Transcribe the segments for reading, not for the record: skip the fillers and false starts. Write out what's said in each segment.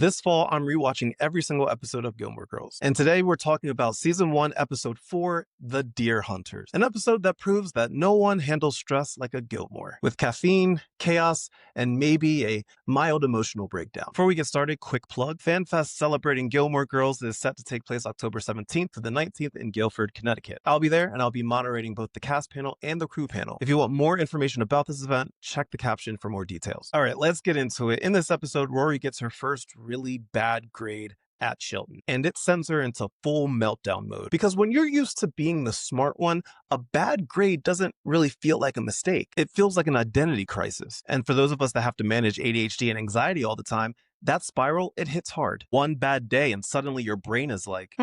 This fall, I'm rewatching every single episode of Gilmore Girls. And today we're talking about season 1, episode 4, The Deer Hunters. An episode that proves that no one handles stress like a Gilmore, with caffeine, chaos, and maybe a mild emotional breakdown. Before we get started, quick plug. FanFest celebrating Gilmore Girls is set to take place October 17th to the 19th in Guilford, Connecticut. I'll be there and I'll be moderating both the cast panel and the crew panel. If you want more information about this event, check the caption for more details. All right, let's get into it. In this episode, Rory gets her first really bad grade at Chilton, and it sends her into full meltdown mode. Because when you're used to being the smart one, a bad grade doesn't really feel like a mistake. It feels like an identity crisis. And for those of us that have to manage ADHD and anxiety all the time, that spiral, it hits hard. One bad day and suddenly your brain is like,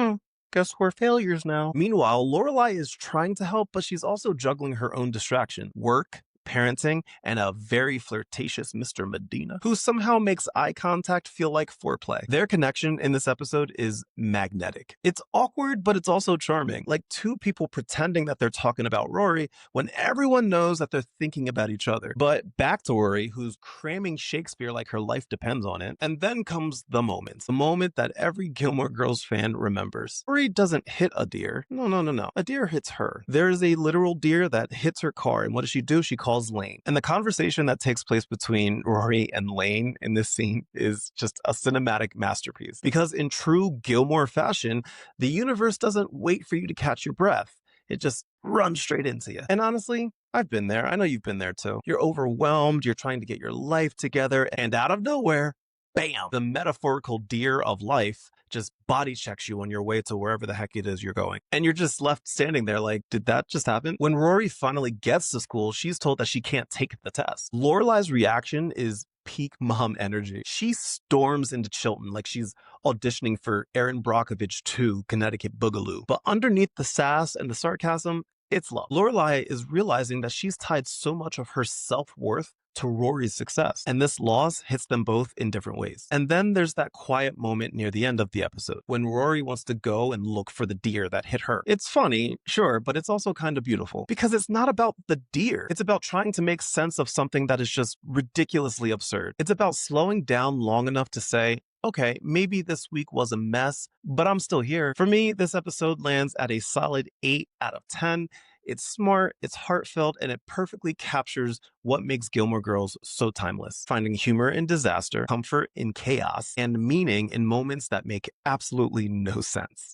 guess we're failures now. Meanwhile, Lorelai is trying to help, but she's also juggling her own distraction. Work, parenting, and a very flirtatious Mr. Medina, who somehow makes eye contact feel like foreplay. Their connection in this episode is magnetic. It's awkward, but it's also charming. Like two people pretending that they're talking about Rory when everyone knows that they're thinking about each other. But back to Rory, who's cramming Shakespeare like her life depends on it. And then comes the moment that every Gilmore Girls fan remembers. Rory doesn't hit a deer. No. A deer hits her. There is a literal deer that hits her car, and what does she do? She calls Lane. And the conversation that takes place between Rory and Lane in this scene is just a cinematic masterpiece. Because in true Gilmore fashion, the universe doesn't wait for you to catch your breath. It just runs straight into you. And honestly, I've been there. I know you've been there too. You're overwhelmed, you're trying to get your life together, and out of nowhere, bam, the metaphorical deer of life just body checks you on your way to wherever the heck it is you're going. And you're just left standing there like, did that just happen? When Rory finally gets to school, she's told that she can't take the test. Lorelai's reaction is peak mom energy. She storms into Chilton like she's auditioning for Erin Brockovich 2 Connecticut Boogaloo. But underneath the sass and the sarcasm, it's love. Lorelai is realizing that she's tied so much of her self-worth to Rory's success, and this loss hits them both in different ways. And then there's that quiet moment near the end of the episode when Rory wants to go and look for the deer that hit her. It's funny, sure, but it's also kind of beautiful because it's not about the deer. It's about trying to make sense of something that is just ridiculously absurd. It's about slowing down long enough to say, okay, maybe this week was a mess, but I'm still here. For me, this episode lands at a solid 8 out of 10. It's smart, it's heartfelt, and it perfectly captures what makes Gilmore Girls so timeless. Finding humor in disaster, comfort in chaos, and meaning in moments that make absolutely no sense.